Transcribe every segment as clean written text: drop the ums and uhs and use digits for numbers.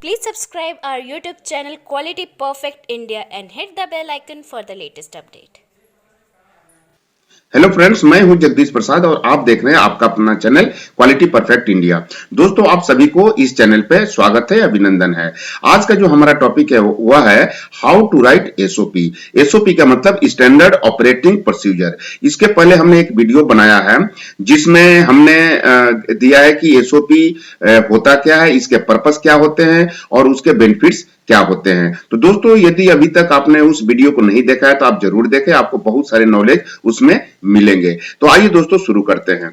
Please subscribe our YouTube channel Quality Perfect India and hit the bell icon for the latest update. Hello friends, मैं हूं जगदीश प्रसाद और आप देख रहे हैं आपका अपना चैनल क्वालिटी परफेक्ट इंडिया। दोस्तों, आप सभी को इस चैनल पे स्वागत है, अभिनंदन है। आज का जो हमारा टॉपिक है वह है how to write SOP. SOP का मतलब स्टैंडर्ड ऑपरेटिंग प्रोसीजर। इसके पहले हमने एक वीडियो बनाया है जिसमें हमने दिया है कि एसओपी होता क्या है, इसके पर्पस क्या होते हैं और उसके बेनिफिट्स क्या होते हैं। तो दोस्तों, यदि अभी तक आपने उस वीडियो को नहीं देखा है तो आप जरूर देखें, आपको बहुत सारे नॉलेज उसमें मिलेंगे। तो आइए दोस्तों, शुरू करते हैं।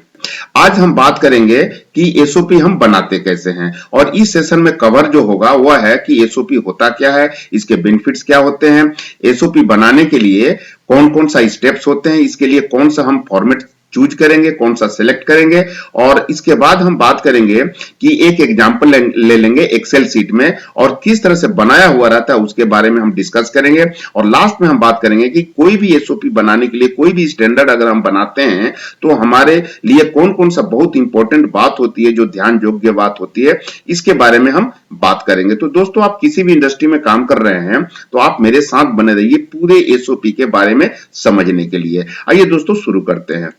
आज हम बात करेंगे कि एसओपी हम बनाते कैसे हैं, और इस सेशन में कवर जो होगा वह है कि एसओपी होता क्या है, इसके बेनिफिट्स क्या होते हैं, एसओपी बनाने के लिए कौन कौन सा स्टेप्स होते हैं, इसके लिए कौन सा हम फॉर्मेट चूज करेंगे, कौन सा सिलेक्ट करेंगे, और इसके बाद हम बात करेंगे कि एक एग्जांपल ले लेंगे एक्सेल सीट में और किस तरह से बनाया हुआ रहता है उसके बारे में हम डिस्कस करेंगे। और लास्ट में हम बात करेंगे कि कोई भी एसओपी बनाने के लिए कोई भी स्टैंडर्ड अगर हम बनाते हैं तो हमारे लिए कौन कौन सा बहुत इंपॉर्टेंट बात होती है, जो ध्यान योग्य बात होती है, इसके बारे में हम बात करेंगे। तो दोस्तों, आप किसी भी इंडस्ट्री में काम कर रहे हैं तो आप मेरे साथ बने रहिए पूरे एसओपी के बारे में समझने के लिए। आइए दोस्तों, शुरू करते हैं।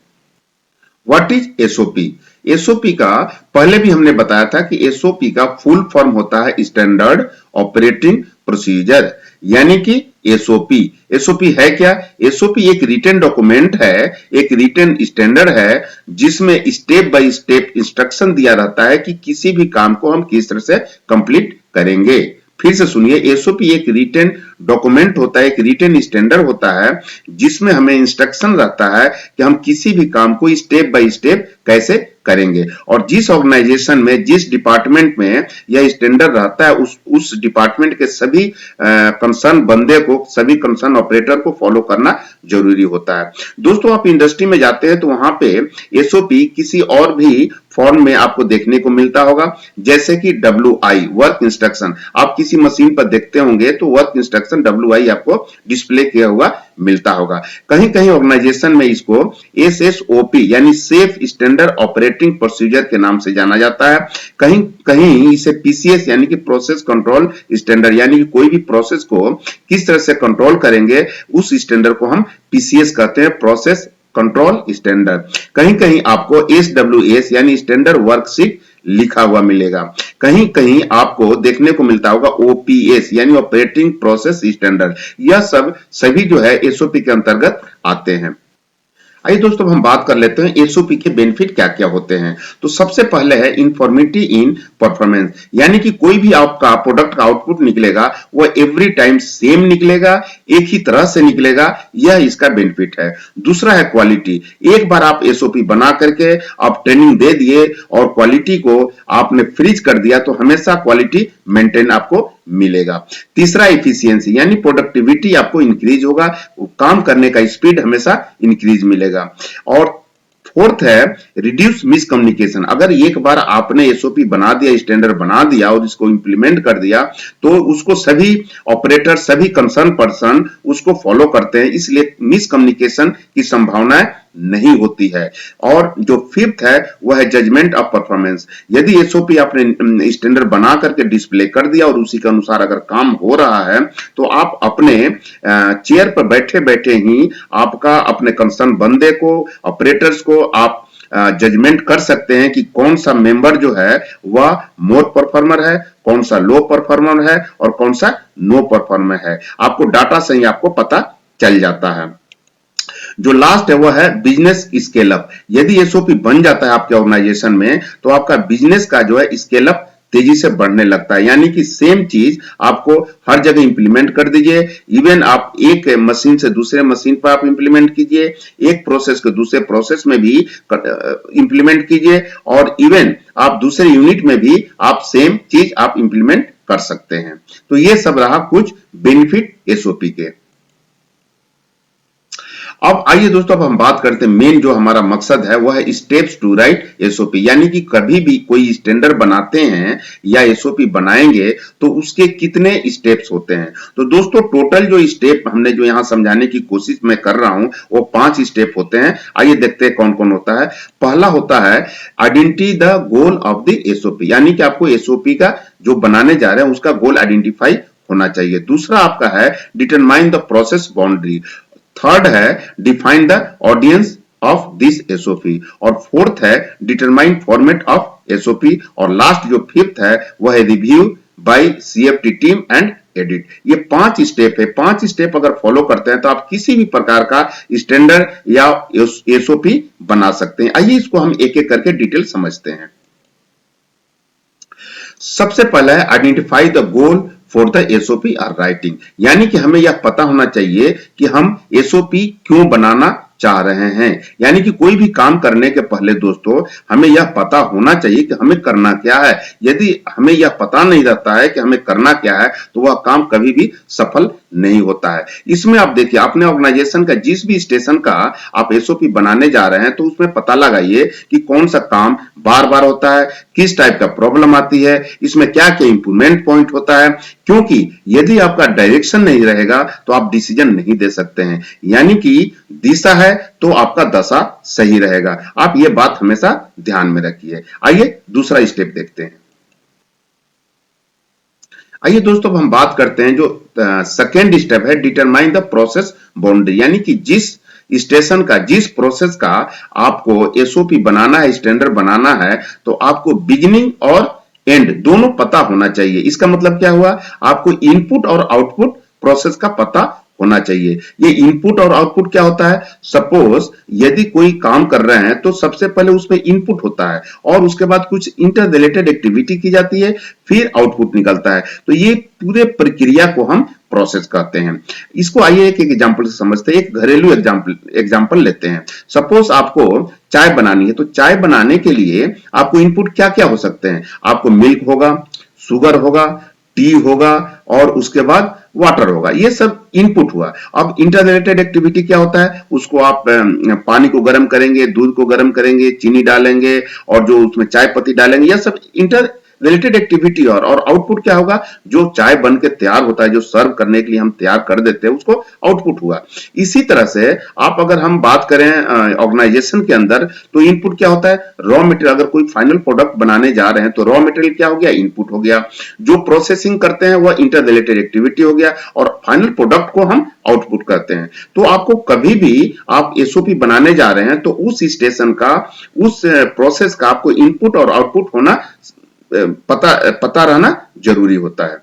What is SOP? एसओपी का पहले भी हमने बताया था कि एसओपी का फुल फॉर्म होता है स्टैंडर्ड ऑपरेटिंग प्रोसीजर, यानी कि एसओपी। एसओपी है क्या? एसओपी एक रिटन डॉक्यूमेंट है, एक रिटन स्टैंडर्ड है जिसमें स्टेप बाय स्टेप इंस्ट्रक्शन दिया रहता है कि किसी भी काम को हम किस तरह से कंप्लीट करेंगे। फिर से सुनिए, एसओपी एक रिटन डॉक्यूमेंट होता है, एक रिटन स्टैंडर्ड होता है जिसमें हमें इंस्ट्रक्शन रहता है कि हम किसी भी काम को स्टेप बाय स्टेप कैसे करेंगे। और जिस ऑर्गेनाइजेशन में, जिस डिपार्टमेंट में यह स्टैंडर्ड रहता है उस डिपार्टमेंट के सभी कंसर्न बंदे को, सभी कंसर्न ऑपरेटर को फॉलो करना जरूरी होता है। दोस्तों, आप इंडस्ट्री में जाते हैं तो वहां पे एसओपी किसी और भी फॉर्म में आपको देखने को मिलता होगा, जैसे कि WI वर्क इंस्ट्रक्शन। आप किसी मशीन पर देखते होंगे तो वर्क इंस्ट्रक्शन WI आपको डिस्प्ले किया हुआ मिलता होगा। कहीं कहीं ऑर्गेनाइजेशन में इसको SSOP यानी सेफ स्टैंडर्ड ऑपरेटिंग प्रोसीजर के नाम से जाना जाता है। कहीं कहीं इसे PCS यानी कि प्रोसेस कंट्रोल स्टैंडर्ड, यानी कि कोई भी प्रोसेस को किस तरह से कंट्रोल करेंगे उस स्टैंडर्ड को हम PCS कहते हैं, प्रोसेस कंट्रोल स्टैंडर्ड। कहीं कहीं आपको SWS यानी स्टैंडर्ड वर्कशीट लिखा हुआ मिलेगा। कहीं कहीं आपको देखने को मिलता होगा OPS यानी ऑपरेटिंग प्रोसेस स्टैंडर्ड। यह सब सभी जो है एसओपी के अंतर्गत आते हैं। आइए दोस्तों, हम बात कर लेते हैं एसओपी के बेनिफिट क्या क्या होते हैं। तो सबसे पहले है इनफॉर्मेटिव इन परफॉर्मेंस, यानी कि कोई भी आपका प्रोडक्ट का आउटपुट निकलेगा वह एवरी टाइम सेम निकलेगा, एक ही तरह से निकलेगा, यह इसका बेनिफिट है। दूसरा है क्वालिटी। एक बार आप एसओपी बना करके आप ट्रेनिंग दे दिए और क्वालिटी को आपने फ्रीज कर दिया तो हमेशा क्वालिटी मेंटेन आपको मिलेगा। तीसरा एफिशिएंसी, यानी प्रोडक्टिविटी आपको इंक्रीज होगा, काम करने का स्पीड हमेशा इंक्रीज मिलेगा। और फोर्थ है रिड्यूस मिसकम्युनिकेशन। अगर एक बार आपने एसओपी बना दिया, स्टैंडर्ड बना दिया और इसको इंप्लीमेंट कर दिया तो उसको सभी ऑपरेटर, सभी कंसर्न पर्सन उसको फॉलो करते हैं, इसलिए मिसकम्युनिकेशन की संभावना नहीं होती है। और जो फिफ्थ है वह है जजमेंट ऑफ परफॉर्मेंस। यदि एसओपी आपने स्टैंडर्ड बना करके डिस्प्ले कर दिया और उसी के अनुसार अगर काम हो रहा है तो आप अपने चेयर पर बैठे बैठे ही आपका अपने कंसर्न बंदे को, ऑपरेटर्स को आप जजमेंट कर सकते हैं कि कौन सा मेंबर जो है वह मोर परफॉर्मर है, कौन सा लो परफॉर्मर है और कौन सा नो परफॉर्मर है। आपको डाटा से ही आपको पता चल जाता है। जो लास्ट है वह है बिजनेस स्केल अप। यदि एसओपी बन जाता है आपके ऑर्गेनाइजेशन में तो आपका बिजनेस का जो है स्केल अप तेजी से बढ़ने लगता है, यानी कि सेम चीज आपको हर जगह इंप्लीमेंट कर दीजिए। इवन आप एक मशीन से दूसरे मशीन पर आप इंप्लीमेंट कीजिए, एक प्रोसेस को दूसरे प्रोसेस में भी इंप्लीमेंट कीजिए, और इवन आप दूसरे यूनिट में भी आप सेम चीज आप इंप्लीमेंट कर सकते हैं। तो ये सब रहा कुछ बेनिफिट एसओपी के। अब आइए दोस्तों, अब हम बात करते हैं मेन जो हमारा मकसद है वह है स्टेप्स टू राइट एसओपी, यानी कि कभी भी कोई स्टैंडर्ड बनाते हैं या एसओपी बनाएंगे तो उसके कितने स्टेप्स होते हैं। तो दोस्तों टोटल जो स्टेप हमने जो यहां समझाने की कोशिश मैं कर रहा हूं वो 5 स्टेप होते हैं। आइए देखते हैं कौन कौन होता है। पहला होता है identity the goal of the SOP, यानी कि आपको एसओपी का जो बनाने जा रहे हैं उसका गोल आइडेंटिफाई होना चाहिए। दूसरा आपका है determine the process boundary. Third है define the audience of this SOP. और फोर्थ है डिटरमाइन फॉर्मेट ऑफ एसओपी। और लास्ट जो फिफ्थ है वह है review by CFT team and edit. ये 5 स्टेप है। 5 स्टेप अगर फॉलो करते हैं तो आप किसी भी प्रकार का स्टैंडर्ड या एसओपी बना सकते हैं। आइए इसको हम एक एक करके डिटेल समझते हैं। सबसे पहला है identify the goal for the SOP are writing, यानी कि हमें यह पता होना चाहिए कि हम एसओपी क्यों बनाना चाह रहे हैं। यानी कि कोई भी काम करने के पहले दोस्तों हमें यह पता होना चाहिए कि हमें करना क्या है। यदि हमें यह पता नहीं रहता है कि हमें करना क्या है तो वह काम कभी भी सफल नहीं होता है। इसमें आप देखिए, अपने ऑर्गेनाइजेशन का जिस भी स्टेशन का आप एसओपी बनाने जा रहे हैं तो उसमें पता लगाइए कि कौन सा काम बार बार होता है, किस टाइप का प्रॉब्लम आती है, इसमें क्या क्या इंप्रूवमेंट पॉइंट होता है। क्योंकि यदि आपका डायरेक्शन नहीं रहेगा तो आप डिसीजन नहीं दे सकते हैं। यानी कि दिशा है तो आपका दशा सही रहेगा। आप ये बात हमेशा ध्यान में रखिए। आइए दूसरा स्टेप देखते हैं। आइए दोस्तों हम बात करते हैं जो सेकेंड स्टेप है डिटरमाइन द प्रोसेस बाउंड्री, यानी कि जिस स्टेशन का जिस प्रोसेस का आपको एसओपी बनाना है, स्टैंडर्ड बनाना है, तो आपको बिगिनिंग और एंड दोनों पता होना चाहिए। इसका मतलब क्या हुआ, आपको इनपुट और आउटपुट प्रोसेस का पता होना चाहिए। ये इनपुट और आउटपुट क्या होता है, सपोज यदि कोई काम कर रहे हैं तो सबसे पहले उसमें इनपुट होता है और उसके बाद कुछ इंटर रिलेटेड एक्टिविटी की जाती है, फिर आउटपुट निकलता है। तो ये पूरे प्रक्रिया को हम प्रोसेस कहते हैं। इसको आइए एक एग्जांपल से समझते हैं। एक घरेलू एग्जांपल लेते हैं। सपोज आपको चाय बनानी है, तो चाय बनाने के लिए आपको इनपुट क्या क्या हो सकते हैं। आपको मिल्क होगा, शुगर होगा, टी होगा और उसके बाद वाटर होगा। ये सब इनपुट हुआ। अब इंटर रिलेटेड एक्टिविटी क्या होता है, उसको आप पानी को गर्म करेंगे, दूध को गर्म करेंगे, चीनी डालेंगे और जो उसमें चाय पत्ती डालेंगे, यह सब इंटर रिलेटेड एक्टिविटी। और आउटपुट क्या होगा, जो चाय बन के तैयार होता है, जो सर्व करने के लिए हम तैयार कर देते हैं, उसको आउटपुट हुआ। इसी तरह से आप अगर हम बात करें ऑर्गेनाइजेशन के अंदर, तो इनपुट क्या होता है, रॉ मटेरियल। अगर कोई फाइनल प्रोडक्ट बनाने जा रहे हैं तो रॉ मटेरियल क्या हो गया, इनपुट हो गया। जो प्रोसेसिंग करते हैं वह इंटर रिलेटेड एक्टिविटी हो गया और फाइनल प्रोडक्ट को हम आउटपुट करते हैं। तो आपको कभी भी आप एसओपी बनाने जा रहे हैं तो उस स्टेशन का, उस प्रोसेस का आपको इनपुट और आउटपुट होना पता रहना जरूरी होता है।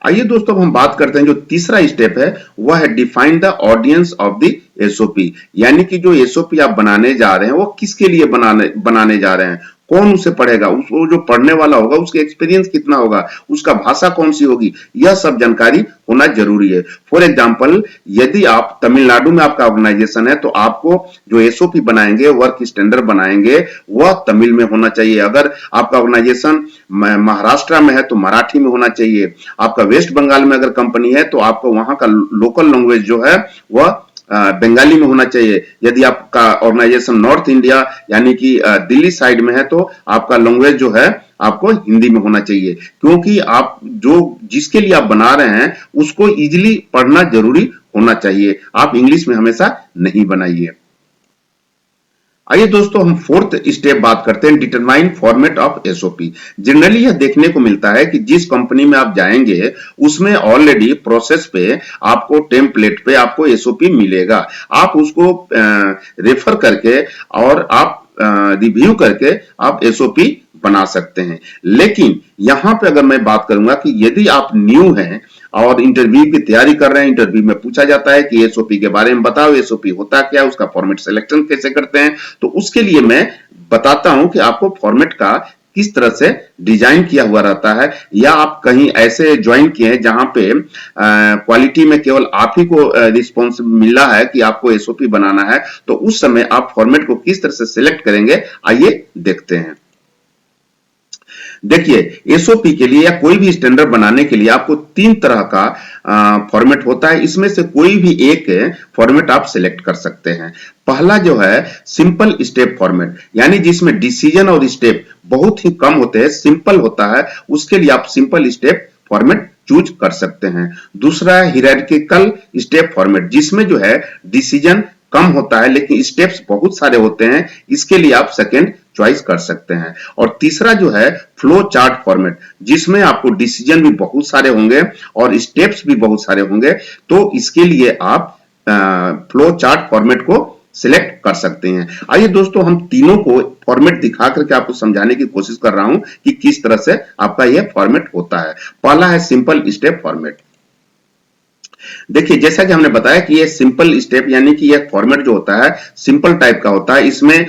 आइए दोस्तों हम बात करते हैं जो तीसरा स्टेप है वह है define the audience of the SOP, यानी कि जो एसओपी आप बनाने जा रहे हैं वो किसके लिए बनाने जा रहे हैं, कौन उसे पढ़ेगा, उसको जो पढ़ने वाला होगा उसके एक्सपीरियंस कितना होगा, उसका भाषा कौन सी होगी, यह सब जानकारी होना जरूरी है। फॉर एग्जांपल यदि आप तमिलनाडु में आपका ऑर्गेनाइजेशन है तो आपको जो एसओपी बनाएंगे, वर्क स्टैंडर्ड बनाएंगे, वह तमिल में होना चाहिए। अगर आपका ऑर्गेनाइजेशन महाराष्ट्र में है तो मराठी में होना चाहिए। आपका वेस्ट बंगाल में अगर कंपनी है तो आपको वहां का लोकल लैंग्वेज जो है वह बंगाली में होना चाहिए। यदि आपका ऑर्गेनाइजेशन नॉर्थ इंडिया यानी कि दिल्ली साइड में है तो आपका लैंग्वेज जो है आपको हिंदी में होना चाहिए। क्योंकि आप जो जिसके लिए आप बना रहे हैं उसको इजीली पढ़ना जरूरी होना चाहिए। आप इंग्लिश में हमेशा नहीं बनाइए। आइए दोस्तों हम फोर्थ स्टेप बात करते हैं determine format of SOP. Generally यह देखने को मिलता है कि जिस कंपनी में आप जाएंगे उसमें ऑलरेडी प्रोसेस पे आपको टेम्पलेट पे आपको एसओपी मिलेगा। आप उसको रेफर करके और आप रिव्यू करके आप एसओपी बना सकते हैं। लेकिन यहां पे अगर मैं बात करूंगा कि यदि आप न्यू हैं और इंटरव्यू की तैयारी कर रहे हैं, इंटरव्यू में पूछा जाता है कि एसओपी के बारे में बताओ, एसओपी होता क्या, उसका फॉर्मेट सिलेक्शन कैसे करते हैं, तो उसके लिए मैं बताता हूं कि आपको फॉर्मेट का किस तरह से डिजाइन किया हुआ रहता है। या आप कहीं ऐसे ज्वाइन किए हैं जहां पे क्वालिटी में केवल आप ही को रिस्पॉन्स मिला है कि आपको एसओपी बनाना है, तो उस समय आप फॉर्मेट को किस तरह से सिलेक्ट करेंगे, आइए देखते हैं। देखिए, एसओपी के लिए या कोई भी स्टैंडर्ड बनाने के लिए आपको 3 तरह का फॉर्मेट होता है। इसमें से कोई भी एक फॉर्मेट आप सिलेक्ट कर सकते हैं। पहला जो है सिंपल स्टेप फॉर्मेट, यानी जिसमें डिसीजन और स्टेप बहुत ही कम होते हैं, सिंपल होता है, उसके लिए आप सिंपल स्टेप फॉर्मेट चूज कर सकते हैं। दूसरा है हियरार्किकल स्टेप फॉर्मेट, जिसमें जो है डिसीजन कम होता है लेकिन स्टेप्स बहुत सारे होते हैं, इसके लिए आप सेकेंड चॉइस कर सकते हैं। और तीसरा जो है फ्लो चार्ट फॉर्मेट, जिसमें आपको डिसीजन भी बहुत सारे होंगे और स्टेप्स भी बहुत सारे होंगे, तो इसके लिए आप फ्लो चार्ट फॉर्मेट को सिलेक्ट कर सकते हैं। आइए दोस्तों, हम तीनों को फॉर्मेट दिखा करके आपको समझाने की कोशिश कर रहा हूं कि किस तरह से आपका यह फॉर्मेट होता है। पहला है सिंपल स्टेप फॉर्मेट। देखिए, जैसा कि हमने बताया कि ये सिंपल स्टेप यानी कि यह फॉर्मेट जो होता है सिंपल टाइप का होता है। इसमें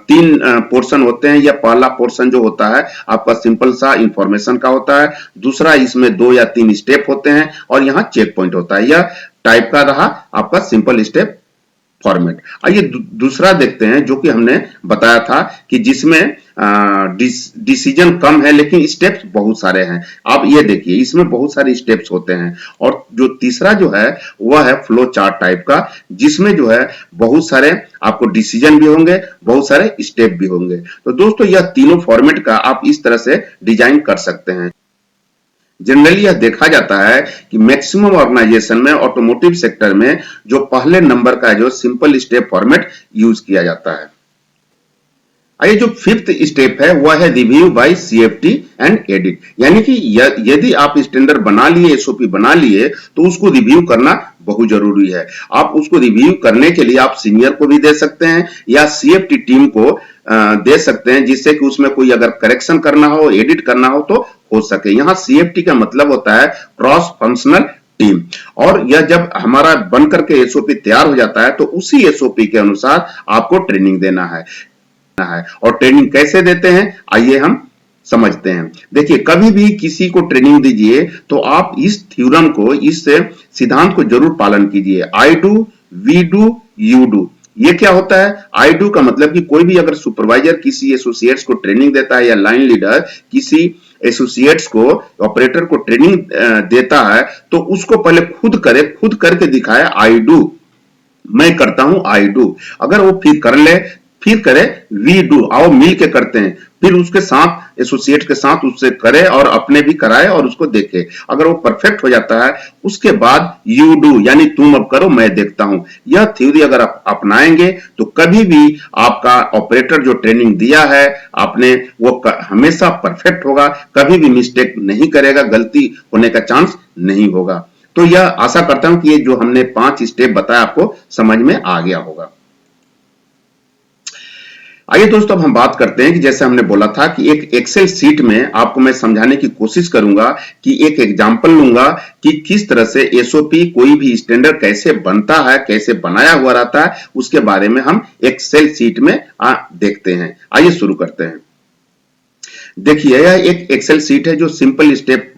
3 पोर्शन होते हैं। यह पहला पोर्शन जो होता है आपका सिंपल सा इंफॉर्मेशन का होता है। दूसरा, इसमें 2 या 3 स्टेप होते हैं और यहाँ चेक पॉइंट होता है। यह टाइप का रहा आपका सिंपल स्टेप फॉर्मेट। आइए दूसरा देखते हैं, जो कि हमने बताया था कि जिसमें डिसीजन कम है लेकिन स्टेप्स बहुत सारे हैं। आप ये देखिए, इसमें बहुत सारे स्टेप्स होते हैं। और जो तीसरा जो है वह है फ्लो चार्ट टाइप का, जिसमें जो है बहुत सारे आपको डिसीजन भी होंगे, बहुत सारे स्टेप भी होंगे। तो दोस्तों, यह तीनों फॉर्मेट का आप इस तरह से डिजाइन कर सकते हैं। जनरली यह देखा जाता है कि मैक्सिमम ऑर्गेनाइजेशन में, ऑटोमोटिव सेक्टर में, जो पहले नंबर का जो सिंपल स्टेप फॉर्मेट यूज किया जाता है। आइए, जो 5th स्टेप है वह है review by CFT and edit, यानी कि यदि आप स्टैंडर्ड बना लिए, एसओपी बना लिए, तो उसको रिव्यू करना बहुत जरूरी है। आप उसको रिव्यू करने के लिए आप सीनियर को भी दे सकते हैं या सीएफटी टीम को दे सकते हैं, जिससे कि उसमें कोई अगर करेक्शन करना हो, एडिट करना हो सके। यहाँ सीएफटी का मतलब होता है क्रॉस फंक्शनल टीम। और यह जब हमारा बन करके एसओपी तैयार हो जाता है तो उसी एसओपी के अनुसार आपको ट्रेनिंग देना है। और ट्रेनिंग कैसे देते हैं, आइए हम समझते हैं। देखिए, कभी भी किसी को ट्रेनिंग दीजिए तो आप इस थ्योरम को, इस सिद्धांत को जरूर पालन कीजिए। I do, we do, you do. ये क्या होता है? आई डू का मतलब कि कोई भी अगर सुपरवाइजर किसी एसोसिएट्स को ट्रेनिंग देता है या लाइन लीडर किसी एसोसिएट्स को, ऑपरेटर को ट्रेनिंग देता है, तो उसको पहले खुद करे, खुद करके दिखाए। आई डू, मैं करता हूं, आई डू। अगर वो फिर कर ले, फिर करे वी डू, आओ मिल के करते हैं। फिर उसके साथ, एसोसिएट के साथ उससे करे और अपने भी कराए और उसको देखे। अगर वो परफेक्ट हो जाता है, उसके बाद यू डू, यानी तुम अब करो, मैं देखता हूं। यह थ्योरी अगर आप अपनाएंगे तो कभी भी आपका ऑपरेटर जो ट्रेनिंग दिया है आपने, वो हमेशा परफेक्ट होगा, कभी भी मिस्टेक नहीं करेगा, गलती होने का चांस नहीं होगा। तो यह आशा करता हूं कि ये जो हमने 5 स्टेप बताया आपको समझ में आ गया होगा। आइए दोस्तों, अब हम बात करते हैं कि जैसे हमने बोला था कि एक एक्सेल शीट में आपको मैं समझाने की कोशिश करूंगा कि एक एग्जांपल लूंगा कि किस तरह से एसओपी, कोई भी स्टैंडर्ड कैसे बनता है, कैसे बनाया हुआ रहता है, उसके बारे में हम एक्सेल शीट में देखते हैं। आइए शुरू करते हैं। देखिए, यह एक एक्सेल शीट है जो सिंपल स्टेप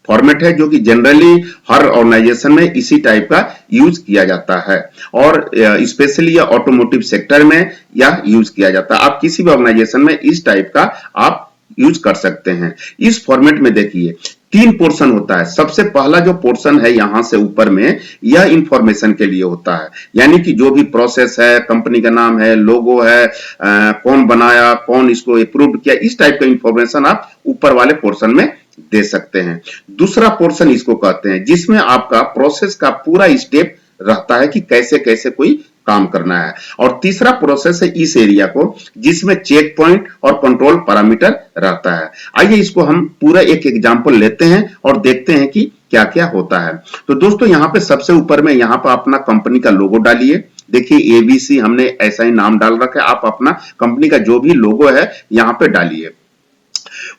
फॉर्मेट है, जो कि जनरली हर ऑर्गेनाइजेशन में इसी टाइप का यूज किया जाता है और स्पेशली ऑटोमोटिव सेक्टर में यह यूज किया जाता है। आप किसी भी ऑर्गेनाइजेशन में इस टाइप का आप यूज कर सकते हैं। इस फॉर्मेट में देखिए 3 पोर्शन होता है। सबसे पहला जो पोर्शन है यहां से ऊपर में, यह इंफॉर्मेशन के लिए होता है, यानी कि जो भी प्रोसेस है, कंपनी का नाम है, लोगो है, कौन बनाया, कौन इसको अप्रूव किया, इस टाइप का इंफॉर्मेशन आप ऊपर वाले पोर्शन में दे सकते हैं। दूसरा पोर्शन इसको कहते हैं, जिसमें आपका प्रोसेस का पूरा स्टेप रहता है कि कैसे कैसे कोई काम करना है। और तीसरा प्रोसेस है इस एरिया को, जिसमें चेक पॉइंट और कंट्रोल पैरामीटर रहता है। आइए इसको हम पूरा एक एग्जांपल लेते हैं और देखते हैं कि क्या क्या होता है। तो दोस्तों, यहाँ पे सबसे ऊपर में यहाँ पर अपना कंपनी का लोगो डालिए। देखिए एबीसी हमने ऐसा ही नाम डाल रखा है, आप अपना कंपनी का जो भी लोगो है यहाँ पे डालिए।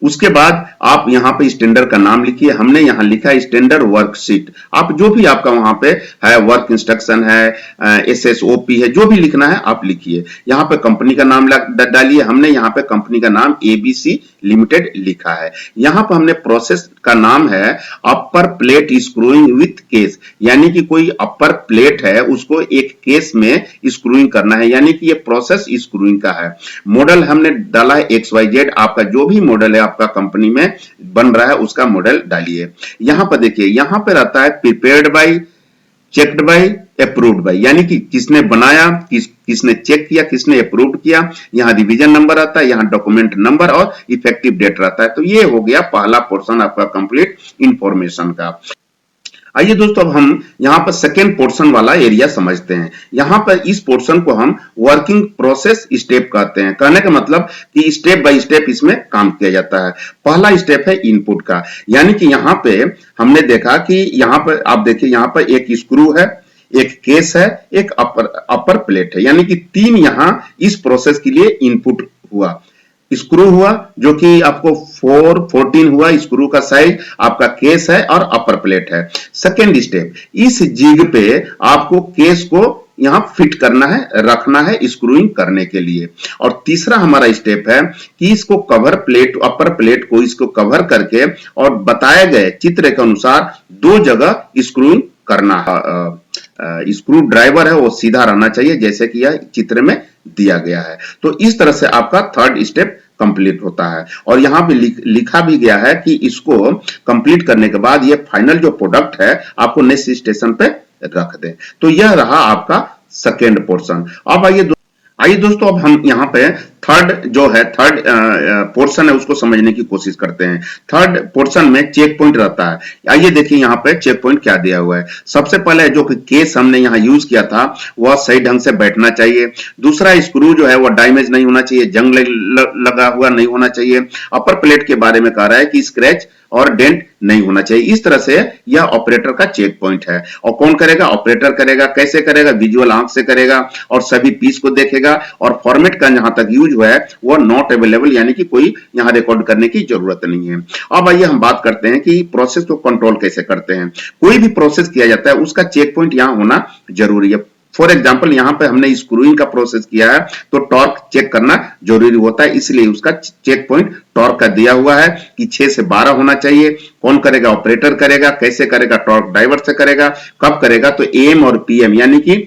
उसके बाद आप यहाँ पे स्टैंडर्ड का नाम लिखिए। हमने यहाँ लिखा है स्टैंडर्ड वर्कशीट। आप जो भी आपका वहां पे है, वर्क इंस्ट्रक्शन है, एसएसओपी है, जो भी लिखना है आप लिखिए। यहाँ पे कंपनी का नाम डालिए। हमने यहाँ पे कंपनी का नाम एबीसी लिमिटेड लिखा है। यहाँ पे हमने प्रोसेस का नाम है अपर प्लेट स्क्रूइंग विथ केस, यानी कि कोई अपर प्लेट है उसको एक केस में स्क्रूइंग करना है, यानी कि ये प्रोसेस स्क्रूइंग का है। मॉडल हमने डाला है XYZ। आपका जो भी मॉडल है आप आपका कंपनी में बन रहा है उसका मॉडल डालिए। यहाँ पर देखिए, यहाँ पे रहता है prepared by, checked by, approved by, यानी कि किसने बनाया, किसने चेक किया, किसने अप्रूव्ड किया। यहाँ रिवीजन नंबर आता है, यहाँ डॉक्यूमेंट नंबर और इफेक्टिव डेट रहता है। तो ये हो गया पहला पोर्शन आपका कंप्लीट इंफॉर्मेशन का। आइए दोस्तों, अब हम यहाँ पर सेकेंड पोर्शन वाला एरिया समझते हैं। यहाँ पर इस पोर्शन को हम वर्किंग प्रोसेस स्टेप कहते हैं। कहने का मतलब कि स्टेप बाय स्टेप इसमें काम किया जाता है। पहला स्टेप है इनपुट का, यानी कि यहाँ पे हमने देखा कि यहाँ पर आप देखिए, यहाँ पर एक स्क्रू है, एक केस है, एक अपर प्लेट है, यानी कि 3 यहाँ इस प्रोसेस के लिए इनपुट हुआ। स्क्रू हुआ जो कि आपको 14 हुआ स्क्रू का साइज, आपका केस है और अपर प्लेट है। सेकेंड स्टेप, इस जिग पे आपको केस को यहां फिट करना है, रखना है स्क्रूइंग करने के लिए। और तीसरा हमारा स्टेप है कि इसको कवर प्लेट, अपर प्लेट को इसको कवर करके और बताए गए चित्र के अनुसार 2 जगह स्क्रूइंग करना है। स्क्रू ड्राइवर है वो सीधा रहना चाहिए जैसे कि यह चित्र में दिया गया है। तो इस तरह से आपका थर्ड स्टेप कंप्लीट होता है। और यहां पे लिखा भी गया है कि इसको कंप्लीट करने के बाद ये फाइनल जो प्रोडक्ट है आपको नेक्स्ट स्टेशन पे रख दें। तो यह रहा आपका सेकेंड पोर्शन। अब आइए दोस्तों, अब हम यहाँ पे थर्ड पोर्शन है उसको समझने की कोशिश करते हैं। थर्ड पोर्शन में चेक पॉइंट रहता है। आइए देखिए यहाँ पे चेक पॉइंट क्या दिया हुआ है। सबसे पहले जो केस हमने यहाँ यूज किया था वह सही ढंग से बैठना चाहिए। दूसरा, स्क्रू जो है वह डैमेज नहीं होना चाहिए, जंग लगा हुआ नहीं होना चाहिए। अपर प्लेट के बारे में कह रहा है कि स्क्रैच और डेंट नहीं होना चाहिए। इस तरह से यह ऑपरेटर का चेक पॉइंट है। और कौन करेगा? ऑपरेटर करेगा। कैसे करेगा? विजुअल आंख से करेगा और सभी पीस को देखेगा। और फॉर्मेट का जहां तक यूज हुआ है वो नॉट अवेलेबल, यानी कि कोई यहां रिकॉर्ड करने की जरूरत नहीं है। अब आइए हम बात करते हैं कि प्रोसेस को कंट्रोल कैसे करते हैं। कोई भी प्रोसेस किया जाता है उसका चेक पॉइंट यहां होना जरूरी है। फॉर एग्जाम्पल, यहां पे हमने स्क्रूइंग का प्रोसेस किया है तो टॉर्क चेक करना जरूरी होता है, इसलिए उसका चेक पॉइंट टॉर्क का दिया हुआ है कि 6 से 12 होना चाहिए। कौन करेगा? ऑपरेटर करेगा। कैसे करेगा? टॉर्क ड्राइवर से करेगा। कब करेगा? तो एम और पीएम, यानी कि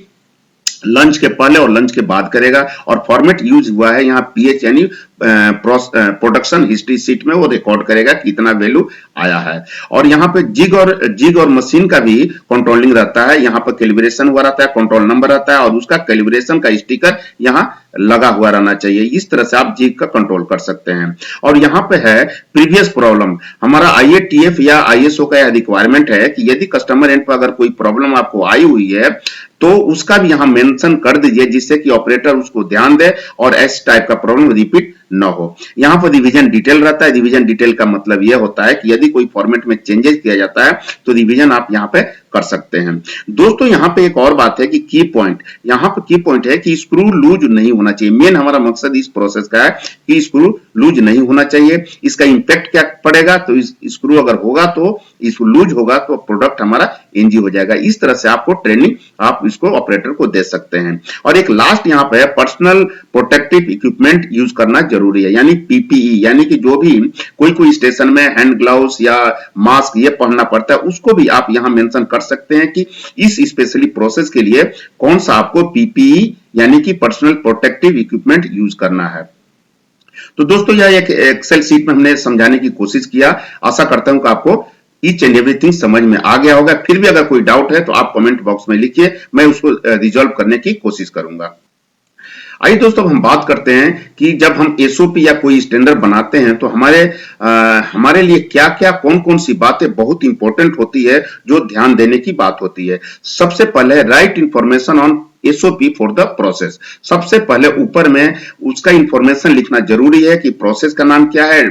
लंच के पहले और लंच के बाद करेगा। और फॉर्मेट यूज हुआ है यहाँ पीएच, यानी प्रोडक्शन हिस्ट्री सीट में वो रिकॉर्ड करेगा कितना वैल्यू आया है। और यहाँ पे जिग और मशीन का भी कंट्रोलिंग रहता है। यहाँ पर कैलिब्रेशन हुआ रहता है, कंट्रोल नंबर रहता है और उसका कैलिब्रेशन का स्टिकर यहाँ लगा हुआ रहना चाहिए। इस तरह से आप जिग का कंट्रोल कर सकते हैं। और यहाँ पे है प्रीवियस प्रॉब्लम। हमारा आईएटीएफ या आईएसओ का यह रिक्वायरमेंट है कि यदि कस्टमर एंड पर अगर कोई प्रॉब्लम आपको आई हुई है तो उसका भी यहाँ मेंशन कर दीजिए, जिससे कि ऑपरेटर उसको ध्यान दे और इस टाइप का प्रॉब्लम रिपीट न हो। यहाँ पर रिवीजन डिटेल रहता है। रिवीजन डिटेल का मतलब यह होता है कि यदि कोई फॉर्मेट में चेंजेस किया जाता है तो रिवीजन आप यहाँ पे कर सकते हैं। दोस्तों, यहाँ पे एक और बात है कि की पॉइंट, यहाँ पे की पॉइंट है कि स्क्रू लूज नहीं होना चाहिए। मेन हमारा मकसद इस प्रोसेस का है कि स्क्रू लूज नहीं होना चाहिए। इसका इंपैक्ट क्या पड़ेगा? तो स्क्रू अगर होगा तो लूज होगा तो प्रोडक्ट हमारा एनजी हो जाएगा। इस तरह से आपको ट्रेनिंग आप इसको ऑपरेटर को दे सकते हैं। और एक लास्ट यहाँ पे पर्सनल प्रोटेक्टिव इक्विपमेंट यूज करना जरूरी है, यानी पीपीई, यानी कि जो भी कोई स्टेशन में हैंड ग्लव्स या मास्क ये पहनना पड़ता है उसको भी आप यहाँ मेंशन कर सकते हैं कि इस स्पेशली प्रोसेस के लिए कौन सा आपको पीपीई यानी कि पर्सनल प्रोटेक्टिव इक्विपमेंट यूज करना है। तो दोस्तों, यह एक एक्सेल शीट में हमने समझाने की कोशिश किया। आशा करता हूं कि आपको ईच एंड एवरीथिंग समझ में आ गया होगा। फिर भी अगर कोई डाउट है तो आप कमेंट बॉक्स में लिखिए, मैं उसको रिजॉल्व करने की कोशिश करूंगा। आइए दोस्तों, हम बात करते हैं कि जब हम एसओपी या कोई स्टैंडर्ड बनाते हैं तो हमारे लिए क्या क्या कौन कौन सी बातें बहुत इंपॉर्टेंट होती है जो ध्यान देने की बात होती है। सबसे पहले right information on SOP for the process. सबसे पहले ऊपर में उसका इंफॉर्मेशन लिखना जरूरी है कि प्रोसेस का नाम क्या है,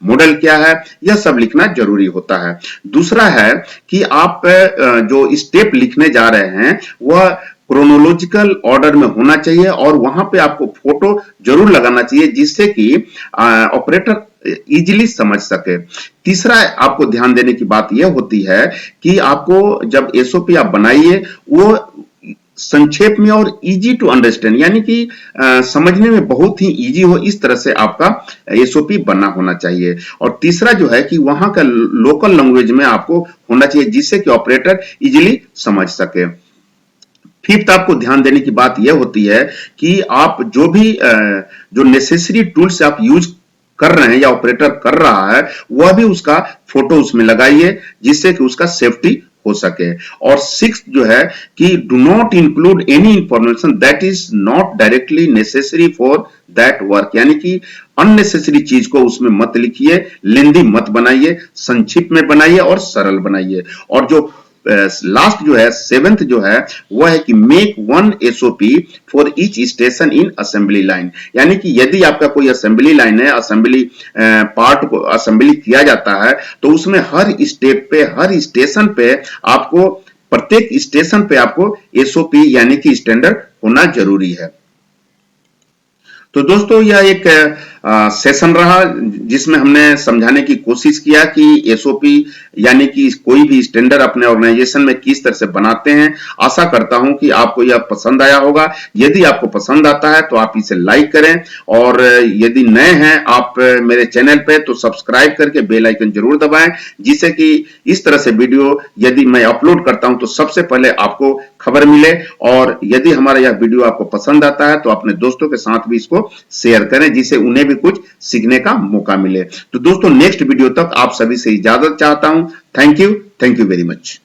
मॉडल क्या है, यह सब लिखना जरूरी होता है। दूसरा है कि आप जो स्टेप लिखने जा रहे हैं वह क्रोनोलॉजिकल ऑर्डर में होना चाहिए और वहां पे आपको फोटो जरूर लगाना चाहिए जिससे कि ऑपरेटर इजीली समझ सके। तीसरा आपको ध्यान देने की बात यह होती है कि आपको जब एसओपी आप बनाइए वो संक्षेप में और इजी टू अंडरस्टैंड, यानी कि समझने में बहुत ही इजी हो, इस तरह से आपका एसओपी बना होना चाहिए। और तीसरा जो है कि वहां का लोकल लैंग्वेज में आपको होना चाहिए जिससे कि ऑपरेटर इजीली समझ सके। फिफ्थ आपको ध्यान देने की बात यह होती है कि आप जो भी जो नेसेसरी टूल्स आप यूज कर रहे हैं या ऑपरेटर कर रहा है वह भी उसका फोटो उसमें लगाइए जिससे कि उसका सेफ्टी हो सके। और सिक्स जो है कि do not include any information that is not directly necessary for that work, यानी कि अननेसेसरी चीज को उसमें मत लिखिए, लेंदी मत बनाइए, संक्षिप्त में बनाइए और सरल बनाइए। और जो लास्ट जो है सेवेंथ जो है वह है कि make one SOP for each station in assembly line, यानी कि यदि आपका कोई असेंबली लाइन है, असेंबली पार्ट को असेंबली किया जाता है तो उसमें हर स्टेप पे, हर स्टेशन पे आपको, प्रत्येक स्टेशन पे आपको एसओपी यानी कि स्टैंडर्ड होना जरूरी है। तो दोस्तों यह एक सेशन रहा जिसमें हमने समझाने की कोशिश किया कि एसओपी यानी कि कोई भी स्टैंडर्ड अपने ऑर्गेनाइजेशन में किस तरह से बनाते हैं। आशा करता हूं कि आपको यह पसंद आया होगा। यदि आपको पसंद आता है तो आप इसे लाइक करें और यदि नए हैं आप मेरे चैनल पे तो सब्सक्राइब करके बेल आइकन जरूर दबाएं, जिससे कि इस तरह से वीडियो यदि मैं अपलोड करता हूं तो सबसे पहले आपको खबर मिले। और यदि हमारा यह वीडियो आपको पसंद आता है तो अपने दोस्तों के साथ भी इसको शेयर करें जिससे उन्हें भी कुछ सीखने का मौका मिले। तो दोस्तों नेक्स्ट वीडियो तक आप सभी से इजाजत चाहता हूं। Thank you very much.